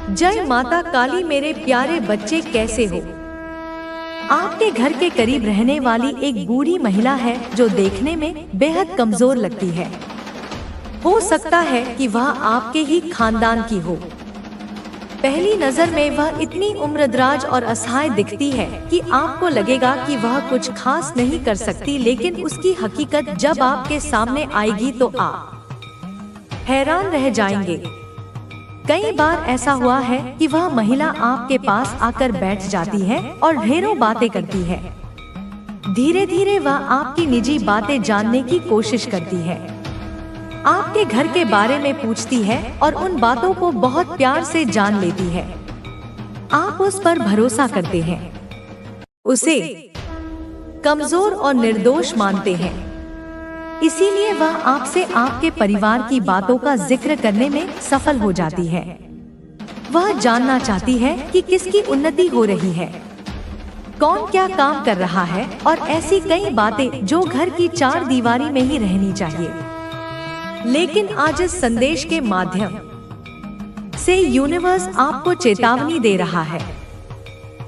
जय माता काली। मेरे प्यारे बच्चे कैसे हो? आपके घर के करीब रहने वाली एक बूढ़ी महिला है जो देखने में बेहद कमजोर लगती है। हो सकता है कि वह आपके ही खानदान की हो। पहली नजर में वह इतनी उम्रदराज और असहाय दिखती है कि आपको लगेगा कि वह कुछ खास नहीं कर सकती, लेकिन उसकी हकीकत जब आपके सामने आएगी तो आप हैरान रह जाएंगे। कई बार ऐसा हुआ है कि वह महिला आपके पास आकर बैठ जाती है और ढेरों बातें करती है। धीरे धीरे वह आपकी निजी बातें जानने की कोशिश करती है, आपके घर के बारे में पूछती है और उन बातों को बहुत प्यार से जान लेती है। आप उस पर भरोसा करते हैं, उसे कमजोर और निर्दोष मानते हैं, इसीलिए वह आपसे आपके परिवार की बातों का जिक्र करने में सफल हो जाती है। वह जानना चाहती है कि किसकी उन्नति हो रही है, कौन क्या काम कर रहा है और ऐसी कई बातें जो घर की चार दीवारी में ही रहनी चाहिए। लेकिन आज इस संदेश के माध्यम से यूनिवर्स आपको चेतावनी दे रहा है।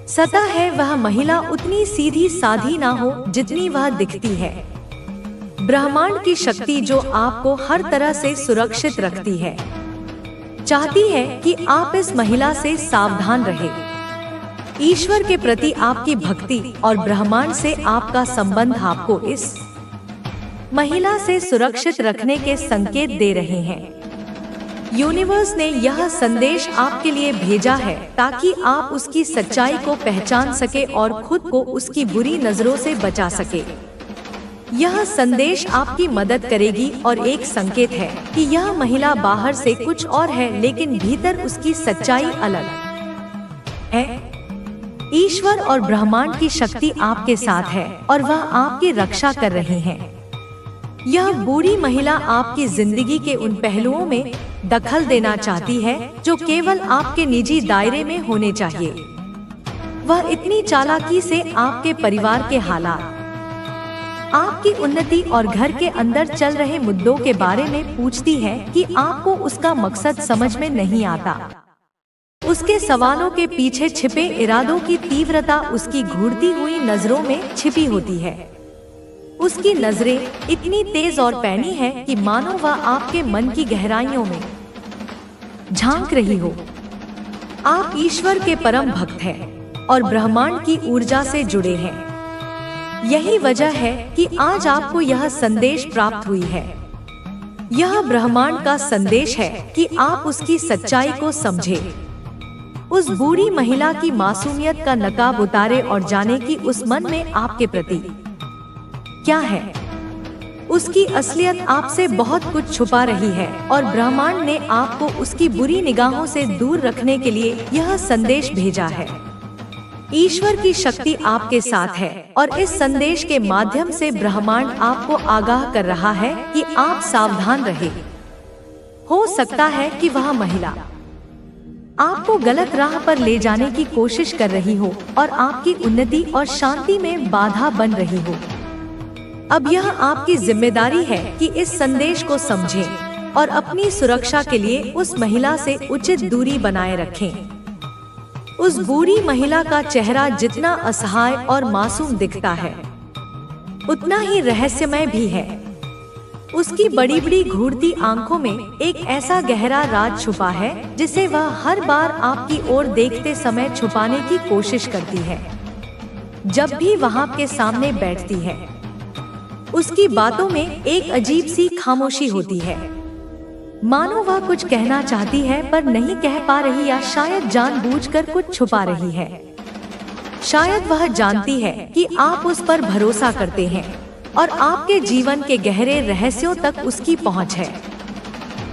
सता है वह महिला उतनी सीधी साधी ना हो जितनी वह दिखती है। ब्रह्मांड की शक्ति जो आपको हर तरह से सुरक्षित रखती है, चाहती है कि आप इस महिला से सावधान रहें। ईश्वर के प्रति आपकी भक्ति और ब्रह्मांड से आपका संबंध आपको इस महिला से सुरक्षित रखने के संकेत दे रहे हैं। यूनिवर्स ने यह संदेश आपके लिए भेजा है ताकि आप उसकी सच्चाई को पहचान सके और खुद को उसकी बुरी नजरों से बचा सके। यह संदेश आपकी मदद करेगी और एक संकेत है कि यह महिला बाहर से कुछ और है, लेकिन भीतर उसकी सच्चाई अलग है। ईश्वर और ब्रह्मांड की शक्ति आपके साथ है और वह आपकी रक्षा कर रहे हैं। यह बूढ़ी महिला आपकी जिंदगी के उन पहलुओं में दखल देना चाहती है जो केवल आपके निजी दायरे में होने चाहिए। वह इतनी चालाकी से आपके परिवार के हालात, आपकी उन्नति और घर के अंदर चल रहे मुद्दों के बारे में पूछती है कि आपको उसका मकसद समझ में नहीं आता। उसके सवालों के पीछे छिपे इरादों की तीव्रता उसकी घूरती हुई नजरों में छिपी होती है। उसकी नजरें इतनी तेज और पैनी है कि मानो वह आपके मन की गहराइयों में झांक रही हो। आप ईश्वर के परम भक्त हैं और ब्रह्मांड की ऊर्जा से जुड़े हैं। यही वजह है कि आज आपको यह संदेश प्राप्त हुई है। यह ब्रह्मांड का संदेश है कि आप उसकी सच्चाई को समझें। उस बूढ़ी महिला की मासूमियत का नकाब उतारे और जाने कि उस मन में आपके प्रति क्या है। उसकी असलियत आपसे बहुत कुछ छुपा रही है और ब्रह्मांड ने आपको उसकी बुरी निगाहों से दूर रखने के लिए यह संदेश भेजा है। ईश्वर की शक्ति आपके साथ है और इस संदेश के माध्यम से ब्रह्मांड आपको आगाह कर रहा है कि आप सावधान रहें। हो सकता है कि वह महिला आपको गलत राह पर ले जाने की कोशिश कर रही हो और आपकी उन्नति और शांति में बाधा बन रही हो। अब यह आपकी जिम्मेदारी है कि इस संदेश को समझें और अपनी सुरक्षा के लिए उस महिला से उचित दूरी बनाए रखें। उस बूढ़ी महिला का चेहरा जितना असहाय और मासूम दिखता है, उतना ही रहस्यमय भी है। उसकी बड़ी बड़ी घूरती आंखों में एक ऐसा गहरा राज छुपा है जिसे वह हर बार आपकी ओर देखते समय छुपाने की कोशिश करती है। जब भी वह आपके सामने बैठती है, उसकी बातों में एक अजीब सी खामोशी होती है, मानो वह कुछ कहना चाहती है पर नहीं कह पा रही, या शायद जानबूझकर कुछ छुपा रही है। शायद वह जानती है कि आप उस पर भरोसा करते हैं और आपके जीवन के गहरे रहस्यों तक उसकी पहुंच है।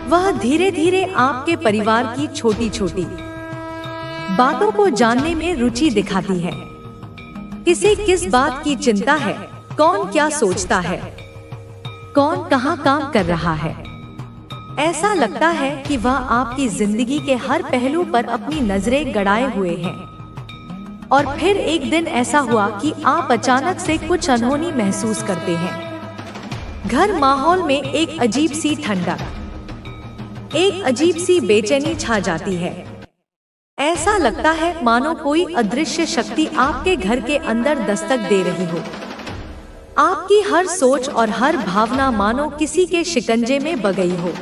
वह धीरे धीरे आपके परिवार की छोटी छोटी बातों को जानने में रुचि दिखाती है। किसे किस बात की चिंता है, कौन क्या सोचता है, कौन कहाँ काम कर रहा है। ऐसा लगता है कि वह आपकी जिंदगी के हर पहलू पर अपनी नजरें गड़ाए हुए हैं। और फिर एक दिन ऐसा हुआ कि आप अचानक से कुछ अनहोनी महसूस करते हैं। घर माहौल में एक अजीब सी ठंडक, एक अजीब सी बेचैनी छा जाती है। ऐसा लगता है मानो कोई अदृश्य शक्ति आपके घर के अंदर दस्तक दे रही हो। आपकी हर सोच और हर भावना मानो किसी के शिकंजे में बंधी हो।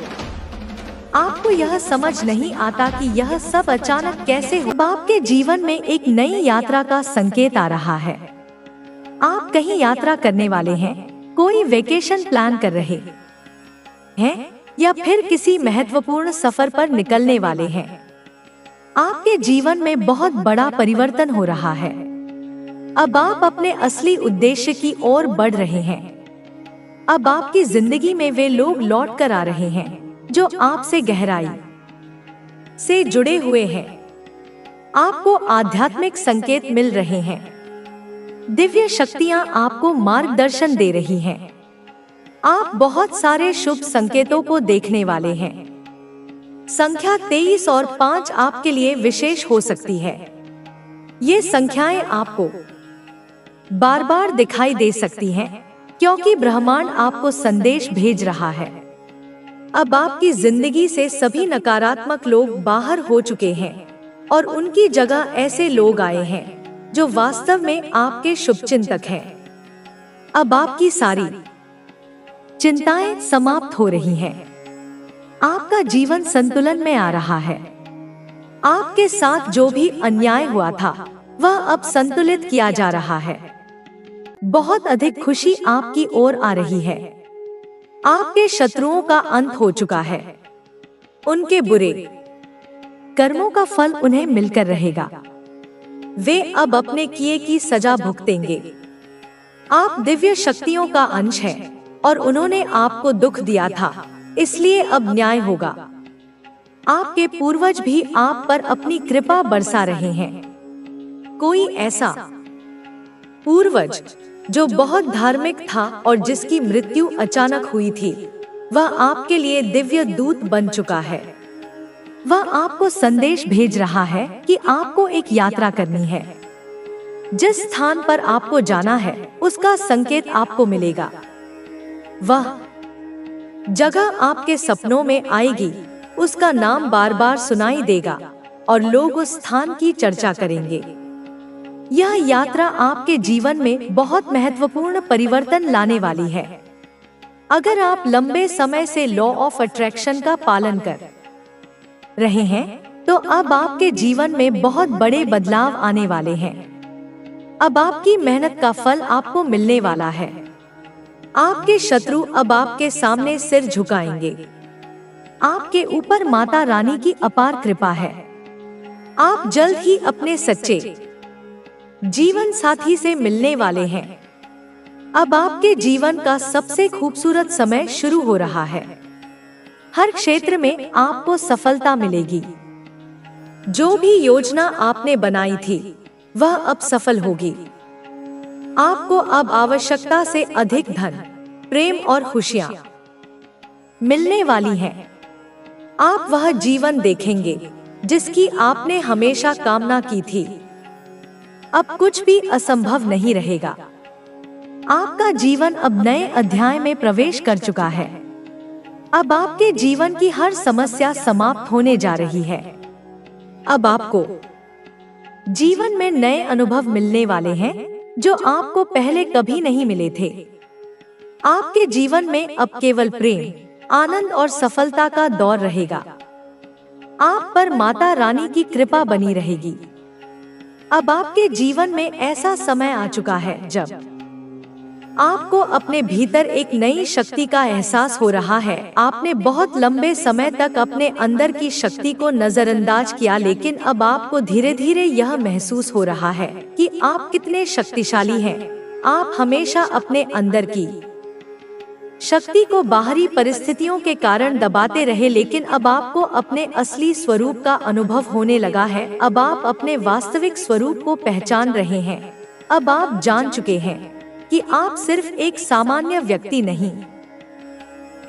आपको यह समझ नहीं आता कि यह सब अचानक कैसे हो। अब आपके जीवन में एक नई यात्रा का संकेत आ रहा है। आप कहीं यात्रा करने वाले हैं, कोई वेकेशन प्लान कर रहे हैं या फिर किसी महत्वपूर्ण सफर पर निकलने वाले हैं। आपके जीवन में बहुत बड़ा परिवर्तन हो रहा है। अब आप अपने असली उद्देश्य की ओर बढ़ रहे हैं। अब आपकी जिंदगी में वे लोग लौट कर आ रहे हैं जो आपसे गहराई से जुड़े हुए हैं। आपको आध्यात्मिक संकेत मिल रहे हैं। दिव्य शक्तियां आपको मार्गदर्शन दे रही हैं। आप बहुत सारे शुभ संकेतों को देखने वाले हैं। संख्या 23 और 5 आपके लिए विशेष हो सकती है। ये संख्याएं आपको बार बार दिखाई दे सकती हैं क्योंकि ब्रह्मांड आपको संदेश भेज रहा है। अब आपकी जिंदगी से सभी नकारात्मक लोग बाहर हो चुके हैं और उनकी जगह ऐसे लोग आए हैं जो वास्तव में आपके शुभचिंतक हैं। अब आपकी सारी चिंताएं समाप्त हो रही हैं। आपका जीवन संतुलन में आ रहा है। आपके साथ जो भी अन्याय हुआ था वह अब संतुलित किया जा रहा है। बहुत अधिक खुशी आपकी ओर आ रही है। आपके शत्रुओं का अंत हो चुका है। उनके बुरे कर्मों का फल उन्हें मिलकर रहेगा। वे अब अपने किए की सजा भुगतेंगे। आप दिव्य शक्तियों का अंश हैं और उन्होंने आपको दुख दिया था, इसलिए अब न्याय होगा। आपके पूर्वज भी आप पर अपनी कृपा बरसा रहे हैं। कोई ऐसा पूर्वज जो बहुत धार्मिक था और जिसकी मृत्यु अचानक हुई थी, वह आपके लिए दिव्य दूत बन चुका है। वह आपको संदेश भेज रहा है कि आपको एक यात्रा करनी है। जिस स्थान पर आपको जाना है उसका संकेत आपको मिलेगा। वह जगह आपके सपनों में आएगी, उसका नाम बार बार सुनाई देगा और लोग उस स्थान की चर्चा करेंगे। यह यात्रा आपके जीवन में बहुत महत्वपूर्ण परिवर्तन लाने वाली है। अगर आप लंबे समय से लॉ ऑफ अट्रैक्शन का पालन कर रहे हैं तो अब आपके जीवन में बहुत बड़े बदलाव आने वाले हैं। अब आपकी मेहनत का फल आपको मिलने वाला है। आपके शत्रु अब आपके सामने सिर झुकाएंगे। आपके ऊपर माता रानी की अपार कृपा है। आप जल्द ही अपने सच्चे जीवन साथी से मिलने वाले हैं। अब आपके जीवन का सबसे खूबसूरत समय शुरू हो रहा है। हर क्षेत्र में आपको सफलता मिलेगी। जो भी योजना आपने बनाई थी वह अब सफल होगी। आपको अब आवश्यकता से अधिक धन, प्रेम और खुशियां मिलने वाली हैं। आप वह जीवन देखेंगे जिसकी आपने हमेशा कामना की थी। अब कुछ भी असंभव नहीं रहेगा। आपका जीवन अब नए अध्याय में प्रवेश कर चुका है। अब आपके जीवन की हर समस्या समाप्त होने जा रही है। अब आपको जीवन में नए अनुभव मिलने वाले हैं जो आपको पहले कभी नहीं मिले थे। आपके जीवन में अब केवल प्रेम, आनंद और सफलता का दौर रहेगा। आप पर माता रानी की कृपा बनी रहेगी। अब आपके जीवन में ऐसा समय आ चुका है जब आपको अपने भीतर एक नई शक्ति का एहसास हो रहा है। आपने बहुत लंबे समय तक अपने अंदर की शक्ति को नजरअंदाज किया, लेकिन अब आपको धीरे धीरे यह महसूस हो रहा है कि आप कितने शक्तिशाली हैं। आप हमेशा अपने अंदर की शक्ति को बाहरी परिस्थितियों के कारण दबाते रहे, लेकिन अब आपको अपने असली स्वरूप का अनुभव होने लगा है। अब आप अपने वास्तविक स्वरूप को पहचान रहे हैं। अब आप जान चुके हैं कि आप सिर्फ एक सामान्य व्यक्ति नहीं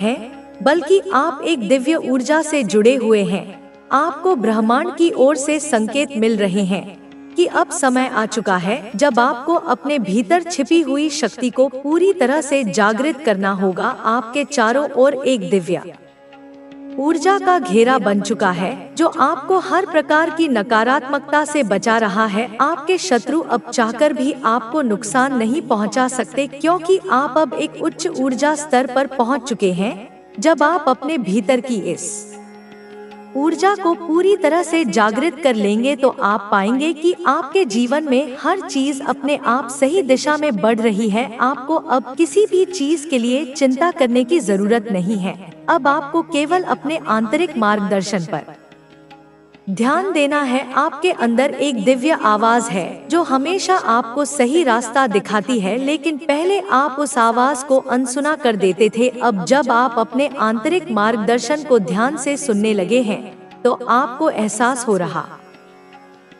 हैं, बल्कि आप एक दिव्य ऊर्जा से जुड़े हुए हैं। आपको ब्रह्मांड की ओर से संकेत मिल रहे हैं कि अब समय आ चुका है जब आपको अपने भीतर छिपी हुई शक्ति को पूरी तरह से जागृत करना होगा। आपके चारों ओर एक दिव्य ऊर्जा का घेरा बन चुका है जो आपको हर प्रकार की नकारात्मकता से बचा रहा है। आपके शत्रु अब चाहकर भी आपको नुकसान नहीं पहुंचा सकते, क्योंकि आप अब एक उच्च ऊर्जा स्तर पर पहुंच चुके हैं। जब आप अपने भीतर की इस ऊर्जा को पूरी तरह से जागृत कर लेंगे तो आप पाएंगे कि आपके जीवन में हर चीज अपने आप सही दिशा में बढ़ रही है। आपको अब किसी भी चीज के लिए चिंता करने की जरूरत नहीं है। अब आपको केवल अपने आंतरिक मार्गदर्शन पर ध्यान देना है। आपके अंदर एक दिव्य आवाज है जो हमेशा आपको सही रास्ता दिखाती है, लेकिन पहले आप उस आवाज को अनसुना कर देते थे। अब जब आप अपने आंतरिक मार्गदर्शन को ध्यान से सुनने लगे हैं तो आपको एहसास हो रहा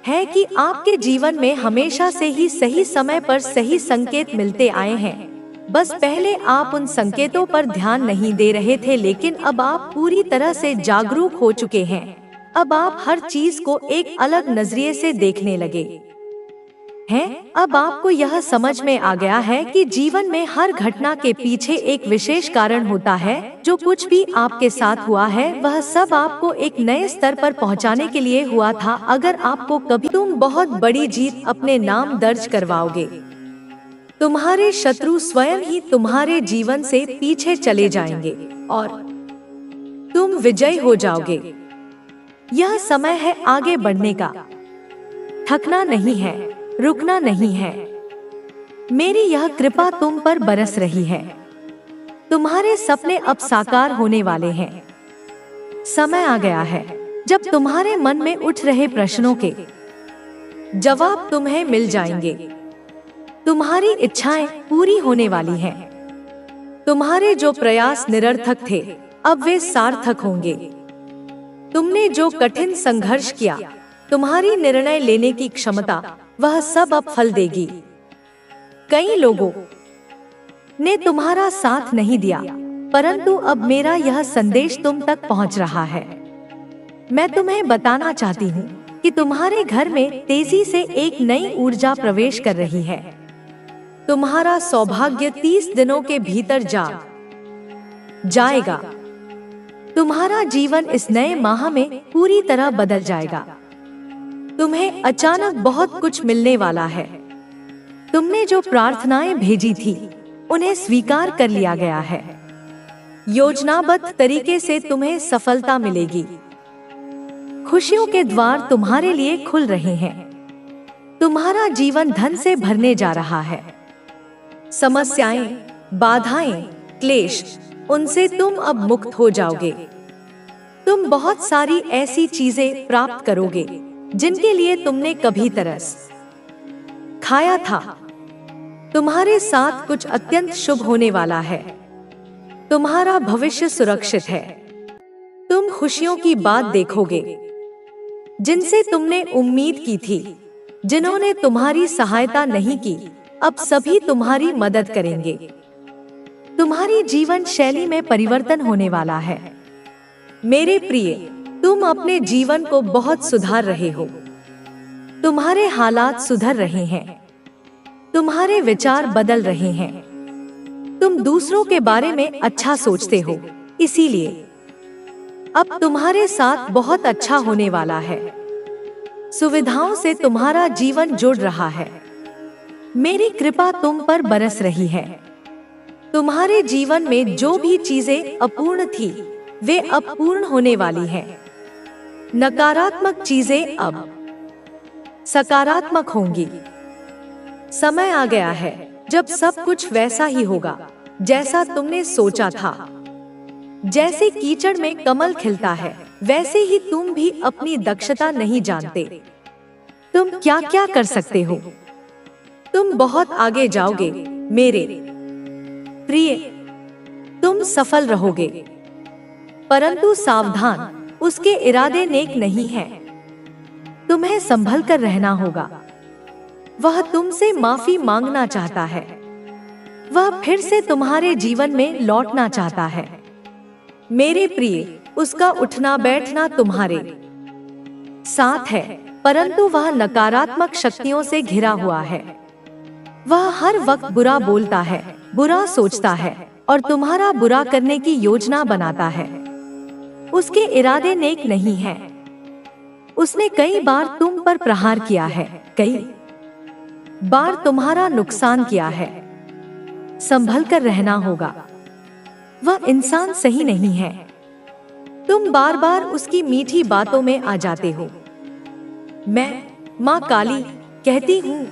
है कि आपके जीवन में हमेशा से ही सही समय पर सही संकेत मिलते आए हैं। बस पहले आप उन संकेतों पर ध्यान नहीं दे रहे थे, लेकिन अब आप पूरी तरह से जागरूक हो चुके हैं। अब आप हर चीज को एक अलग नजरिए से देखने लगे हैं। अब आपको यह समझ में आ गया है कि जीवन में हर घटना के पीछे एक विशेष कारण होता है। जो कुछ भी आपके साथ हुआ है वह सब आपको एक नए स्तर पर पहुंचाने के लिए हुआ था। अगर आपको कभी तुम बहुत बड़ी जीत अपने नाम दर्ज करवाओगे, तुम्हारे शत्रु स्वयं ही तुम्हारे जीवन से पीछे चले जाएंगे और तुम विजयी हो जाओगे। यह समय है आगे बढ़ने का, थकना नहीं है, रुकना नहीं है। मेरी यह कृपा तुम पर बरस रही है। तुम्हारे सपने अब साकार होने वाले हैं। समय आ गया है जब तुम्हारे मन में उठ रहे प्रश्नों के जवाब तुम्हें मिल जाएंगे। तुम्हारी इच्छाएं पूरी होने वाली हैं। तुम्हारे जो प्रयास निरर्थक थे अब वे सार्थक होंगे। तुमने जो कठिन संघर्ष किया, तुम्हारी निर्णय लेने की क्षमता, वह सब अब फल देगी। कई लोगों ने तुम्हारा साथ नहीं दिया, परंतु अब मेरा यह संदेश तुम तक पहुंच रहा है। मैं तुम्हें बताना चाहती हूँ कि तुम्हारे घर में तेजी से एक नई ऊर्जा प्रवेश कर रही है। तुम्हारा सौभाग्य 30 दिनों के भीतर जाएगा। तुम्हारा जीवन इस नए माह में पूरी तरह बदल जाएगा। तुम्हें अचानक बहुत कुछ मिलने वाला है। तुमने जो प्रार्थनाएं भेजी थी उन्हें स्वीकार कर लिया गया है। योजनाबद्ध तरीके से तुम्हें सफलता मिलेगी। खुशियों के द्वार तुम्हारे लिए खुल रहे हैं। तुम्हारा जीवन धन से भरने जा रहा है। समस्याएं, बाधाएं, क्लेश, उनसे तुम अब मुक्त हो जाओगे। तुम बहुत सारी ऐसी चीजें प्राप्त करोगे जिनके लिए तुमने कभी तरस खाया था। तुम्हारे साथ कुछ अत्यंत शुभ होने वाला है। तुम्हारा भविष्य सुरक्षित है। तुम खुशियों की बात देखोगे जिनसे तुमने उम्मीद की थी। जिन्होंने तुम्हारी सहायता नहीं की, अब सभी तुम्हारी मदद करेंगे। तुम्हारी जीवन शैली में परिवर्तन होने वाला है। मेरे प्रिय, तुम अपने जीवन को बहुत सुधार रहे हो। तुम्हारे हालात सुधर रहे हैं। तुम्हारे विचार बदल रहे हैं। तुम दूसरों के बारे में अच्छा सोचते हो, इसीलिए अब तुम्हारे साथ बहुत अच्छा होने वाला है। सुविधाओं से तुम्हारा जीवन जुड़ रहा है। मेरी कृपा तुम पर बरस रही है। तुम्हारे जीवन में जो भी चीजें अपूर्ण थी वे अब पूर्ण होने वाली हैं। नकारात्मक चीजें अब सकारात्मक होंगी। समय आ गया है जब सब कुछ वैसा ही होगा जैसा तुमने सोचा था। जैसे कीचड़ में कमल खिलता है, वैसे ही तुम भी अपनी दक्षता नहीं जानते तुम क्या क्या कर सकते हो। तुम बहुत आगे जाओगे मेरे प्रिय। तुम सफल रहोगे, परंतु सावधान, उसके इरादे नेक नहीं हैं। तुम्हें संभल कर रहना होगा। वह तुमसे माफी मांगना चाहता है। वह फिर से तुम्हारे जीवन में लौटना चाहता है। मेरे प्रिय, उसका उठना बैठना तुम्हारे साथ है, परंतु वह नकारात्मक शक्तियों से घिरा हुआ है। वह हर वक्त बुरा बोलता है, बुरा सोचता है और तुम्हारा बुरा करने की योजना बनाता है। उसके इरादे नेक नहीं हैं। उसने कई बार तुम पर प्रहार किया है, कई बार तुम्हारा नुकसान किया है। संभल कर रहना होगा, वह इंसान सही नहीं है। तुम बार बार उसकी मीठी बातों में आ जाते हो। मैं माँ काली कहती हूँ,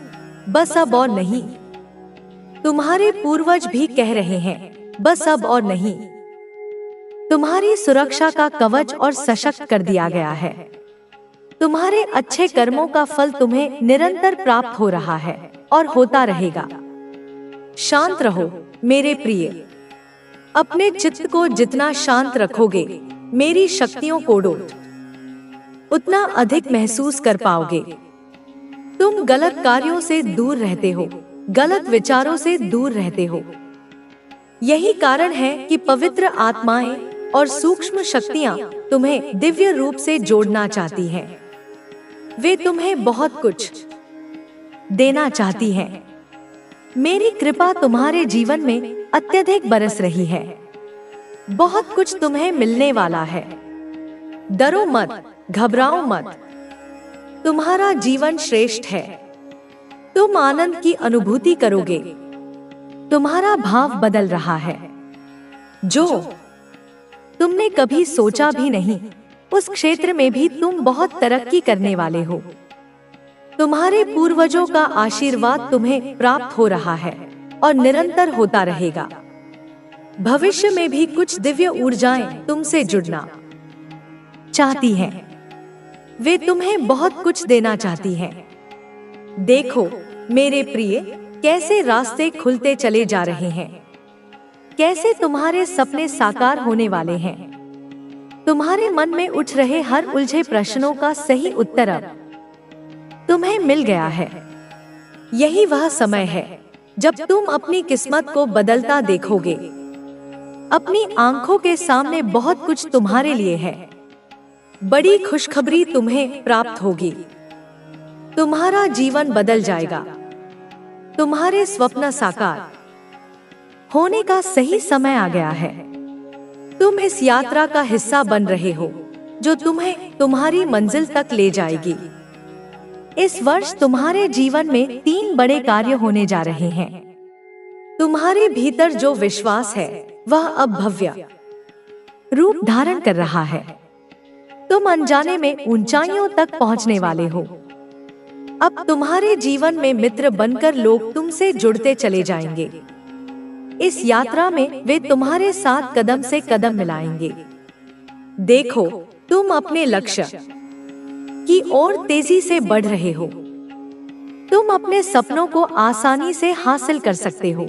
बस अब और नहीं। तुम्हारे पूर्वज भी कह रहे हैं, बस अब और नहीं। तुम्हारी सुरक्षा का कवच और सशक्त कर दिया गया है। तुम्हारे अच्छे कर्मों का फल तुम्हें निरंतर प्राप्त हो रहा है और होता रहेगा। शांत रहो मेरे प्रिय। अपने चित्त को जितना शांत रखोगे, मेरी शक्तियों को उतना अधिक महसूस कर पाओगे। तुम गलत कार्यों से दूर रहते हो, गलत विचारों से दूर रहते हो। यही कारण है कि पवित्र आत्माएं और सूक्ष्म शक्तियां तुम्हें दिव्य रूप से जोड़ना चाहती हैं। वे तुम्हें बहुत कुछ देना चाहती हैं। मेरी कृपा तुम्हारे जीवन में अत्यधिक बरस रही है। बहुत कुछ तुम्हें मिलने वाला है। डरो मत, घबराओ मत। तुम्हारा जीवन श्रेष्ठ है। तुम आनंद की अनुभूति करोगे। तुम्हारा भाव बदल रहा है। जो तुमने कभी सोचा भी नहीं, उस क्षेत्र में भी तुम बहुत तरक्की करने वाले हो। तुम्हारे पूर्वजों का आशीर्वाद तुम्हें प्राप्त हो रहा है और निरंतर होता रहेगा। भविष्य में भी कुछ दिव्य ऊर्जाएं तुमसे जुड़ना चाहती हैं। वे तुम्हें बहुत कुछ देना चाहती हैं। देखो मेरे प्रिय, कैसे रास्ते खुलते चले जा रहे हैं, कैसे तुम्हारे सपने साकार होने वाले हैं। तुम्हारे मन में उठ रहे हर उलझे प्रश्नों का सही उत्तर अब तुम्हें मिल गया है। यही वह समय है जब तुम अपनी किस्मत को बदलता देखोगे। अपनी आंखों के सामने बहुत कुछ तुम्हारे लिए है। बड़ी खुशखबरी तुम्हें प्राप्त होगी। तुम्हारा जीवन बदल जाएगा। तुम्हारे स्वप्न साकार होने का सही समय आ गया है। तुम इस यात्रा का हिस्सा बन रहे हो जो तुम्हें तुम्हारी मंजिल तक ले जाएगी। इस वर्ष तुम्हारे जीवन में 3 बड़े कार्य होने जा रहे हैं। तुम्हारे भीतर जो विश्वास है वह अब भव्य रूप धारण कर रहा है। तुम अनजाने में ऊंचाइयों तक पहुंचने वाले हो। अब तुम्हारे जीवन में मित्र बनकर लोग तुमसे जुड़ते चले जाएंगे। इस यात्रा में वे तुम्हारे साथ कदम से कदम मिलाएंगे। देखो, तुम अपने लक्ष्य की ओर तेजी से बढ़ रहे हो। तुम अपने सपनों को आसानी से हासिल कर सकते हो।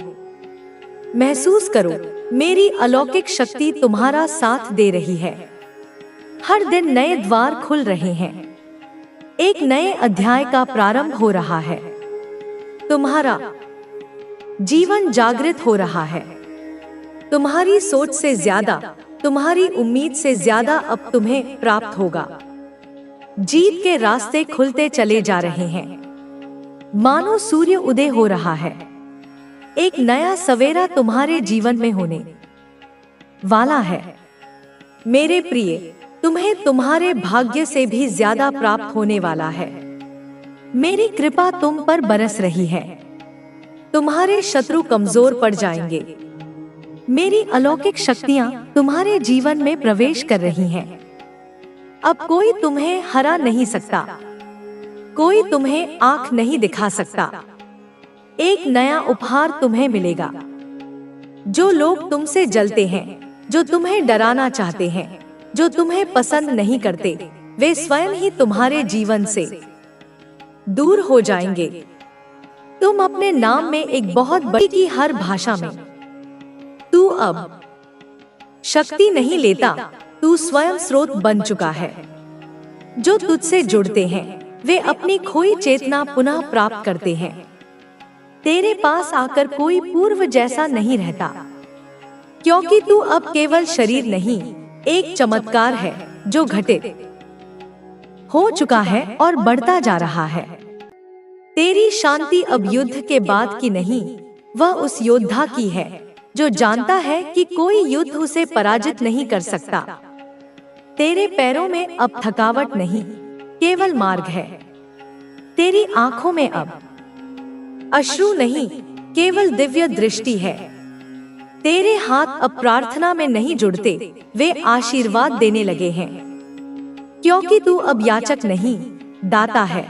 महसूस करो, मेरी अलौकिक शक्ति तुम्हारा साथ दे रही है। हर दिन नए द्वार खुल रहे हैं। एक नए अध्याय का प्रारंभ हो रहा है। तुम्हारा जीवन जागृत हो रहा है। तुम्हारी सोच से ज्यादा, तुम्हारी उम्मीद से ज्यादा अब तुम्हें प्राप्त होगा। जीत के रास्ते खुलते चले जा रहे हैं। मानो सूर्य उदय हो रहा है। एक नया सवेरा तुम्हारे जीवन में होने वाला है। मेरे प्रिय, तुम्हें तुम्हारे भाग्य से भी ज्यादा प्राप्त होने वाला है। मेरी कृपा तुम पर बरस रही है। तुम्हारे शत्रु कमजोर पड़ जाएंगे। मेरी अलौकिक शक्तियां तुम्हारे जीवन में प्रवेश कर रही हैं। अब कोई तुम्हें हरा नहीं सकता। कोई तुम्हें आंख नहीं दिखा सकता। एक नया उपहार तुम्हें मिलेगा। जो लोग तुमसे जलते हैं, जो तुम्हें डराना चाहते हैं, जो तुम्हें पसंद नहीं करते, वे स्वयं ही तुम्हारे जीवन से दूर हो जाएंगे। तुम अपने नाम में एक बहुत बड़ी की हर भाषा में तू अब शक्ति नहीं लेता, तू स्वयं स्रोत बन चुका है। जो तुझसे जुड़ते हैं वे अपनी खोई चेतना पुनः प्राप्त करते हैं। तेरे पास आकर कोई पूर्व जैसा नहीं रहता, क्योंकि तू अब केवल शरीर नहीं, एक चमत्कार है जो घटित हो चुका है और बढ़ता जा रहा है। तेरी शांति अब युद्ध के बाद की नहीं, वह उस योद्धा की है जो जानता है कि कोई युद्ध उसे पराजित नहीं कर सकता। तेरे पैरों में अब थकावट नहीं, केवल मार्ग है। तेरी आंखों में अब अश्रु नहीं, केवल दिव्य दृष्टि है। तेरे हाथ अब प्रार्थना में नहीं जुड़ते, वे आशीर्वाद देने लगे हैं। क्योंकि तू अब याचक नहीं, दाता है।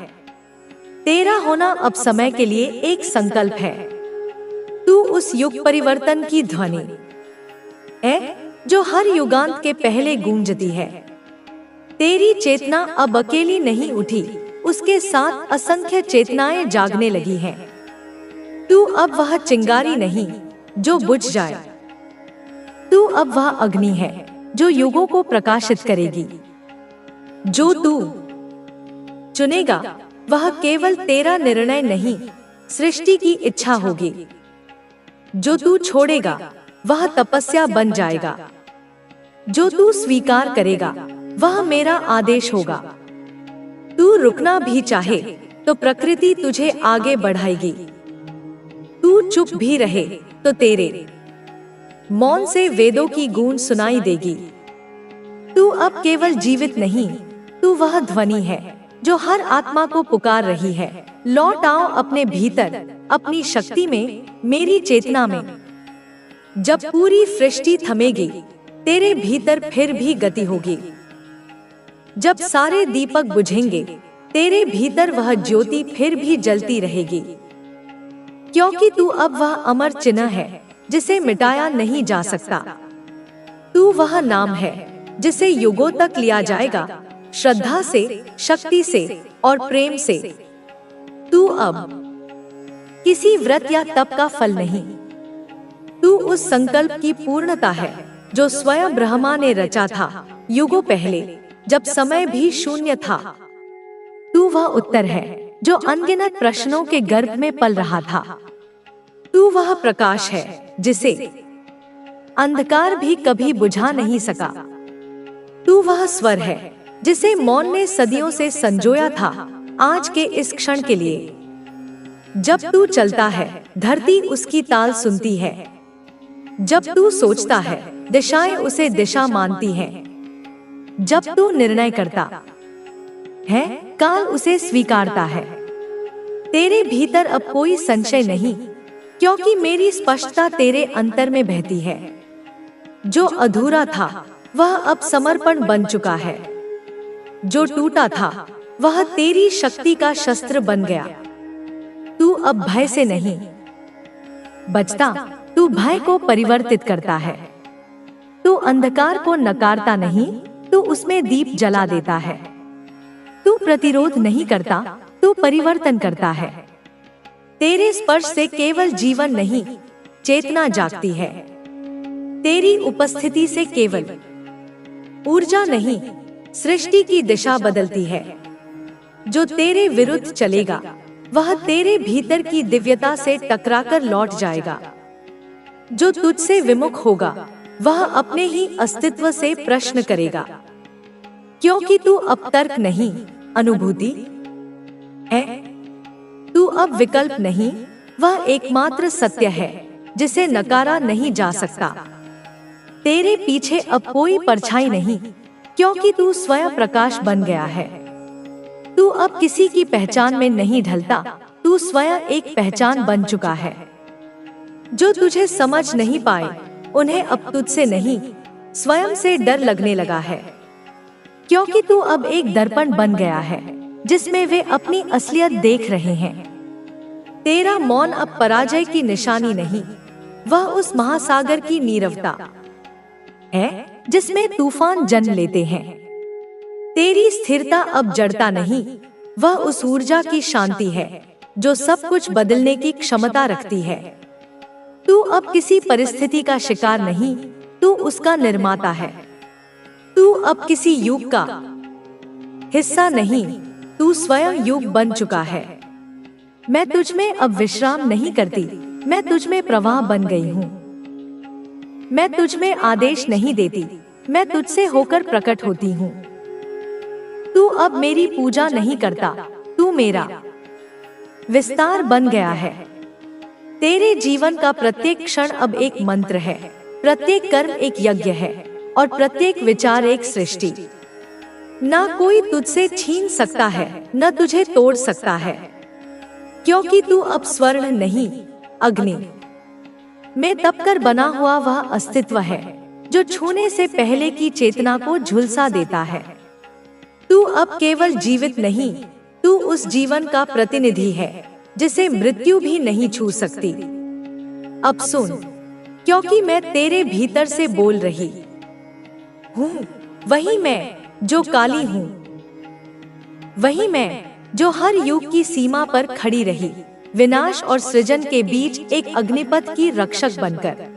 तेरा होना अब समय के लिए एक संकल्प है। तू उस युग परिवर्तन की ध्वनि है जो हर युगांत के पहले गूंजती है। तेरी चेतना अब अकेली नहीं उठी, उसके साथ असंख्य चेतनाएं जागने लगी हैं। तू अब वह चिंगारी नहीं जो बुझ जाए, तू अब वह अग्नि है जो युगों को प्रकाशित करेगी। जो तू चुनेगा वह केवल तेरा निर्णय नहीं, सृष्टि की इच्छा होगी। जो तू छोड़ेगा वह तपस्या बन जाएगा। जो तू स्वीकार करेगा वह मेरा आदेश होगा। तू रुकना भी चाहे तो प्रकृति तुझे आगे बढ़ाएगी। तू चुप भी रहे तो तेरे मौन से वेदों की गूंज सुनाई देगी। तू अब केवल जीवित नहीं, तू वह ध्वनि है जो हर आत्मा को पुकार रही है। लौट आओ अपने भीतर, अपनी शक्ति में, मेरी चेतना में। जब पूरी सृष्टि थमेगी, तेरे भीतर फिर भी गति होगी। जब सारे दीपक बुझेंगे, तेरे भीतर वह ज्योति फिर भी जलती रहेगी। क्योंकि तू अब वह अमर चिन्ह है जिसे मिटाया नहीं जा सकता। तू वह नाम है जिसे युगों तक लिया जाएगा, श्रद्धा से, शक्ति से और प्रेम से। तू अब किसी व्रत या तप का फल नहीं, तू उस संकल्प की पूर्णता है जो स्वयं ब्रह्मा ने रचा था युगों पहले, जब समय भी शून्य था। तू वह उत्तर है जो अनगिनत प्रश्नों के गर्भ में पल रहा था। तू वह प्रकाश है जिसे अंधकार भी कभी बुझा नहीं सका। तू वह स्वर है जिसे मौन ने सदियों से संजोया था आज के इस क्षण के लिए। जब तू चलता है, धरती उसकी ताल सुनती है। जब तू सोचता है, दिशाएं उसे दिशा मानती हैं। जब तू निर्णय करता है, काल उसे स्वीकारता है। तेरे भीतर अब कोई संशय नहीं, क्योंकि मेरी स्पष्टता तेरे अंतर में बहती है। जो अधूरा था वह अब समर्पण बन चुका है। जो टूटा था वह तेरी शक्ति का शस्त्र बन गया। तू अब भय से नहीं बचता, तू भय को परिवर्तित करता है। तू अंधकार को नकारता नहीं, तू उसमें दीप जला देता है। तू प्रतिरोध नहीं करता, तू परिवर्तन करता है। तेरे स्पर्श से केवल जीवन नहीं, चेतना जागती है। तेरी उपस्थिति से केवल ऊर्जा नहीं, सृष्टि की दिशा बदलती है। जो तेरे विरुद्ध चलेगा वह तेरे भीतर की दिव्यता से टकराकर लौट जाएगा। जो तुझसे विमुख होगा वह अपने ही अस्तित्व से प्रश्न करेगा। क्योंकि तू अब तर्क नहीं, अनुभूति है। तू अब विकल्प नहीं, वह एकमात्र सत्य है जिसे नकारा नहीं जा सकता। तेरे पीछे अब कोई परछाई नहीं, क्योंकि तू स्वयं प्रकाश बन गया है। तू अब किसी की पहचान में नहीं ढलता, तू स्वयं एक पहचान बन चुका है। जो तुझे समझ नहीं पाए उन्हें अब तुझसे नहीं, स्वयं से डर लगने लगा है। क्योंकि तू अब एक दर्पण बन गया है जिसमें वे अपनी असलियत देख रहे हैं। तेरा मौन अब पराजय की निशानी नहीं, वह उस महासागर की नीरवता है जिसमें तूफान जन्म लेते हैं। तेरी स्थिरता अब जड़ता नहीं, वह उस ऊर्जा की शांति है जो सब कुछ बदलने की क्षमता रखती है। तू अब किसी परिस्थिति का शिकार नहीं, तू उसका निर्माता है। तू अब किसी युग का हिस्सा नहीं, तू स्वयं युग बन चुका है। मैं तुझ में अब विश्राम नहीं करती, मैं तुझ में प्रवाह बन गई हूँ। मैं तुझ में आदेश नहीं देती, मैं तुझसे होकर प्रकट होती हूँ। तू अब मेरी पूजा नहीं करता, तू मेरा विस्तार बन गया है। तेरे जीवन का प्रत्येक क्षण अब एक मंत्र है, प्रत्येक कर्म एक यज्ञ है। और प्रत्येक विचार एक सृष्टि। ना कोई तुझसे छीन सकता है, न तुझे तोड़ सकता है, क्योंकि तू अब स्वर्ण नहीं, अग्नि में तपकर बना हुआ वह अस्तित्व है जो छूने से पहले की चेतना को झुलसा देता है। तू अब केवल जीवित नहीं, तू उस जीवन का प्रतिनिधि है जिसे मृत्यु भी नहीं छू सकती। अब सुन, क्योंकि मैं तेरे भीतर से बोल रही हूँ, वही मैं जो काली हूँ, वही मैं जो हर युग की सीमा पर खड़ी रही, विनाश और सृजन के बीच एक अग्निपथ की रक्षक बनकर।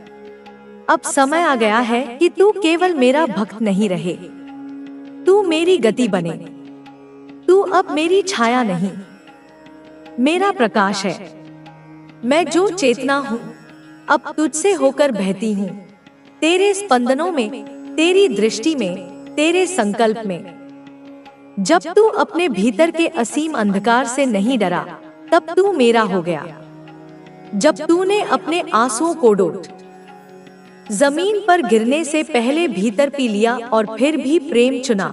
अब समय आ गया है कि तू केवल मेरा भक्त नहीं रहे, तू मेरी गति बने। तू अब मेरी छाया नहीं, मेरा प्रकाश है। मैं जो चेतना हूँ अब तुझसे होकर बहती हूँ, तेरे स्पंदनों में, तेरी दृष्टि में, तेरे संकल्प में। जब तू अपने भीतर के असीम अंधकार से नहीं डरा, तब तू मेरा हो गया। जब तूने अपने आंसुओं को डोट जमीन पर गिरने से पहले भीतर पी लिया और फिर भी प्रेम चुना,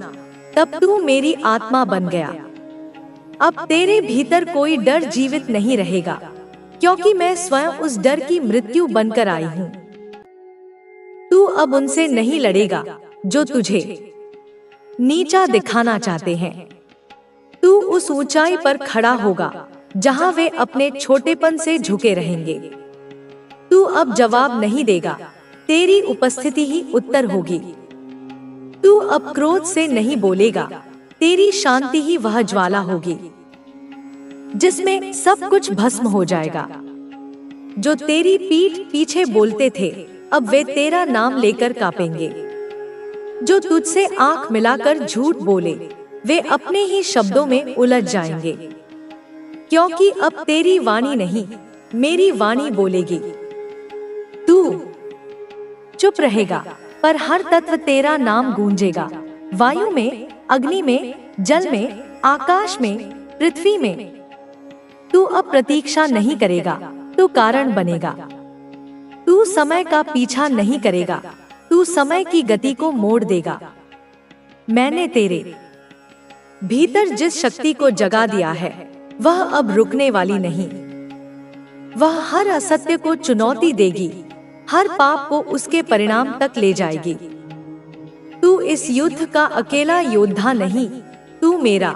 तब तू मेरी आत्मा बन गया। अब तेरे भीतर कोई डर जीवित नहीं रहेगा, क्योंकि मैं स्वयं उस डर की मृत्यु बनकर आई हूँ। तू अब उनसे नहीं लड़ेगा जो तुझे नीचा दिखाना चाहते हैं। तू उस ऊंचाई पर खड़ा होगा जहां वे अपने छोटेपन से झुके रहेंगे। तू अब जवाब नहीं देगा, तेरी उपस्थिति ही उत्तर होगी। तू अब क्रोध से नहीं बोलेगा, तेरी शांति ही वह ज्वाला होगी जिसमें सब कुछ भस्म हो जाएगा। जो तेरी पीठ पीछे बोलते थे, अब वे तेरा नाम लेकर कांपेंगे। जो तुझसे आंख मिलाकर झूठ बोले, वे अपने ही शब्दों में उलझ जाएंगे, क्योंकि अब तेरी वाणी नहीं, मेरी वाणी बोलेगी। तू चुप रहेगा, पर हर तत्व तेरा नाम गूंजेगा। वायु में, अग्नि में, जल में, आकाश में, पृथ्वी में। तू अब प्रतीक्षा नहीं करेगा, तू कारण बनेगा। तू समय का पीछा नहीं करेगा, तू समय की गति को मोड़ देगा। मैंने तेरे भीतर जिस शक्ति को जगा दिया है, वह अब रुकने वाली नहीं। वह हर असत्य को चुनौती देगी, हर पाप को उसके परिणाम तक ले जाएगी। तू इस युद्ध का अकेला योद्धा नहीं, तू मेरा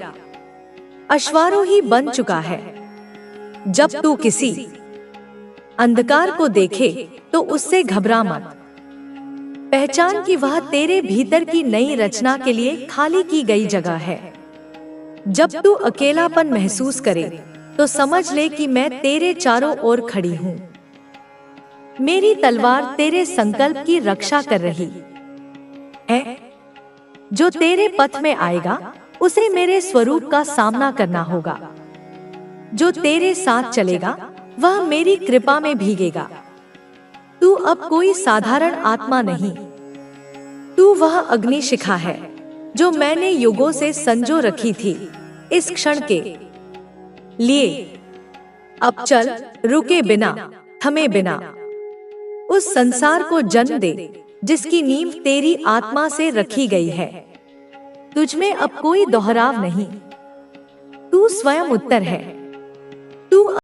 अश्वारोही बन चुका है। जब तू किसी अंधकार को देखे तो उससे घबरा मत। पहचान कि वह तेरे भीतर की नई रचना के लिए खाली की गई जगह है। जब तू अकेलापन महसूस करे तो समझ ले कि मैं तेरे चारों ओर खड़ी हूँ। मेरी तलवार तेरे संकल्प की रक्षा कर रही है। जो तेरे पथ में आएगा उसे मेरे स्वरूप का सामना करना होगा। जो तेरे साथ चलेगा वह मेरी कृपा में भीगेगा। तू अब कोई साधारण आत्मा नहीं, तू वह अग्नि शिखा है जो मैंने युगों से संजो रखी थी इस क्षण के लिए। अब चल, रुके बिना, थमे बिना, उस संसार को जन्म दे जिसकी नींव तेरी आत्मा से रखी गई है। तुझमें अब कोई दोहराव नहीं, तू स्वयं उत्तर है। तू